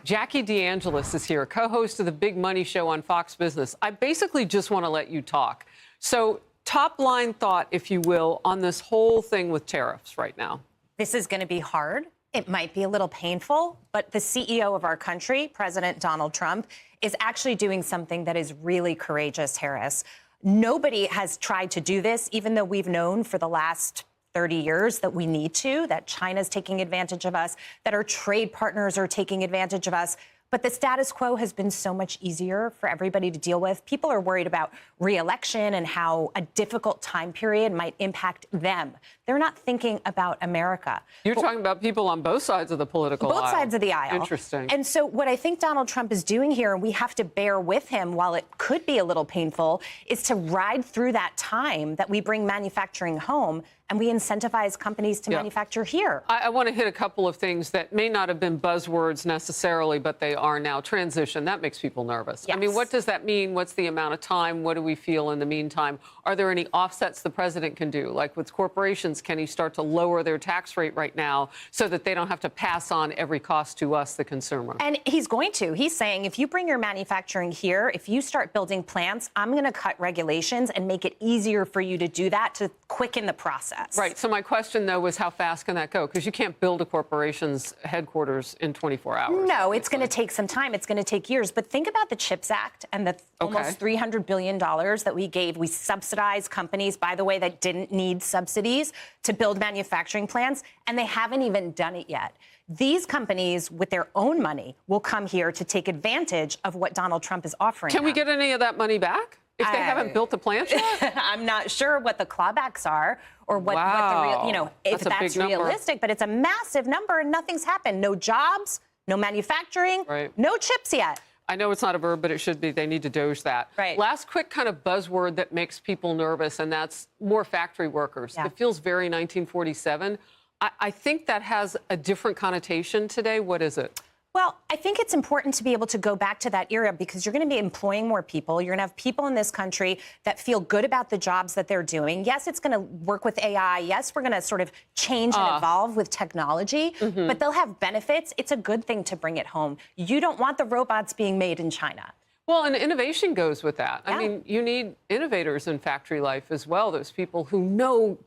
Jackie DeAngelis is here, co-host of the Big Money Show on Fox Business. I basically just want to let you talk. So, top line thought, if you will, on this whole thing with tariffs right now. This is going to be hard. It might be a little painful, but the CEO of our country, President Donald Trump, is actually doing something that is really courageous, Harris. Nobody has tried to do this, even though we've known for the last 30 years that we need to, that China's taking advantage of us, that our trade partners are taking advantage of us. But the status quo has been so much easier for everybody to deal with. People are worried about re-election and how a difficult time period might impact them. They're not thinking about America. You're talking about people on both sides of the political aisle. Both sides of the aisle. Interesting. And so what I think Donald Trump is doing here, and we have to bear with him while it could be a little painful, is to ride through that time that we bring manufacturing home and we incentivize companies to manufacture here. I want to hit a couple of things that may not have been buzzwords necessarily, but they are now. Transition, that makes people nervous. Yes. I mean, what does that mean? What's the amount of time? What do we feel in the meantime? Are there any offsets the president can do? Like with corporations, can he start to lower their tax rate right now so that they don't have to pass on every cost to us, the consumer? And he's going to. He's saying, if you bring your manufacturing here, if you start building plants, I'm going to cut regulations and make it easier for you to do that, to quicken the process. Right. So my question, though, was how fast can that go? Because you can't build a corporation's headquarters in 24 hours. No, it's going to take some time. It's going to take years. But think about the CHIPS Act and the almost $300 billion that we gave. We subsidized companies, by the way, that didn't need subsidies to build manufacturing plants, and they haven't even done it yet. These companies, with their own money, will come here to take advantage of what Donald Trump is offering. Can we get any of that money back? If they haven't built the plant yet? I'm not sure what the clawbacks are or what the real, you know, if that's realistic, but it's a massive number and nothing's happened. No jobs, no manufacturing, no chips yet. I know it's not a verb, but it should be. They need to doge that. Right. Last quick kind of buzzword that makes people nervous, and that's more factory workers. It feels very 1947. I think that has a different connotation today. What is it? Well, I think it's important to be able to go back to that era because you're going to be employing more people. You're going to have people in this country that feel good about the jobs that they're doing. Yes, it's going to work with AI. Yes, we're going to sort of change and evolve with technology, but they'll have benefits. It's a good thing to bring it home. You don't want the robots being made in China. Well, and innovation goes with that. I mean, you need innovators in factory life as well. Those people who know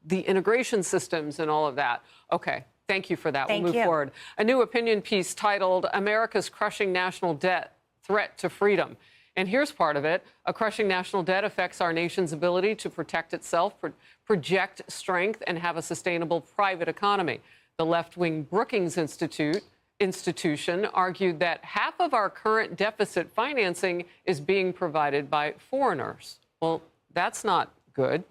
the integration systems and all of that. Okay. Thank you for that. We'll move forward. A new opinion piece titled America's Crushing National Debt, Threat to Freedom. And here's part of it. A crushing national debt affects our nation's ability to protect itself, project strength, and have a sustainable private economy. The left-wing Brookings institution argued that half of our current deficit financing is being provided by foreigners. Well, that's not good.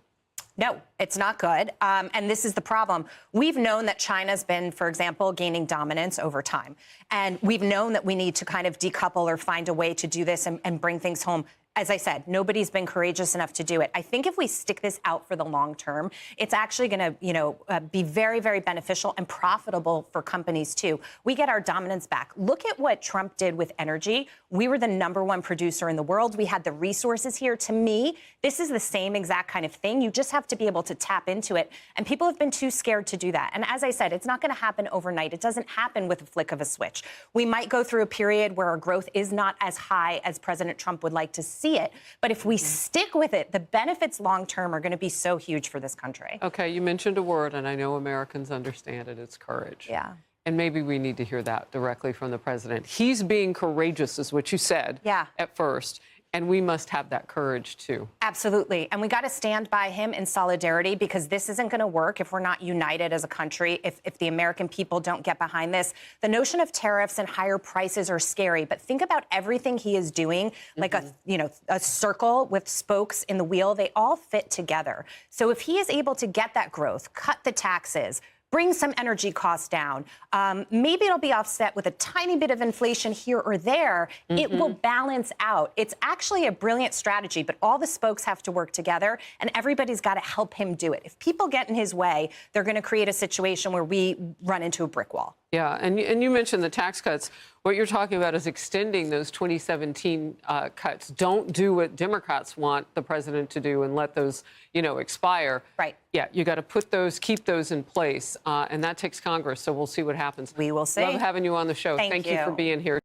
No, it's not good. And this is the problem. We've known that China's been, for example, gaining dominance over time. And we've known that we need to kind of decouple or find a way to do this and bring things home. As I said, nobody's been courageous enough to do it. I think if we stick this out for the long term, it's actually going to, be very, very beneficial and profitable for companies, too. We get our dominance back. Look at what Trump did with energy. We were the #1 producer in the world. We had the resources here. To me, this is the same exact kind of thing. You just have to be able to tap into it. And people have been too scared to do that. And as I said, it's not going to happen overnight. It doesn't happen with a flick of a switch. We might go through a period where our growth is not as high as President Trump would like to see it. But if we stick with it, the benefits long term are going to be so huge for this country. Okay, you mentioned a word, and I know Americans understand it. It's courage. Yeah. And maybe we need to hear that directly from the president. He's being courageous, is what you said at first. And we must have that courage, too. Absolutely. And we got to stand by him in solidarity because this isn't going to work if we're not united as a country, if the American people don't get behind this. The notion of tariffs and higher prices are scary, but think about everything he is doing, like a circle with spokes in the wheel. They all fit together. So if he is able to get that growth, cut the taxes, bring some energy costs down. Maybe it'll be offset with a tiny bit of inflation here or there. It will balance out. It's actually a brilliant strategy, but all the spokes have to work together, and everybody's got to help him do it. If people get in his way, they're going to create a situation where we run into a brick wall. Yeah, and you mentioned the tax cuts. What you're talking about is extending those 2017 cuts. Don't do what Democrats want the president to do and let those, expire. Right. Yeah, you got to keep those in place, and that takes Congress. So we'll see what happens. We will see. Love having you on the show. Thank you you for being here.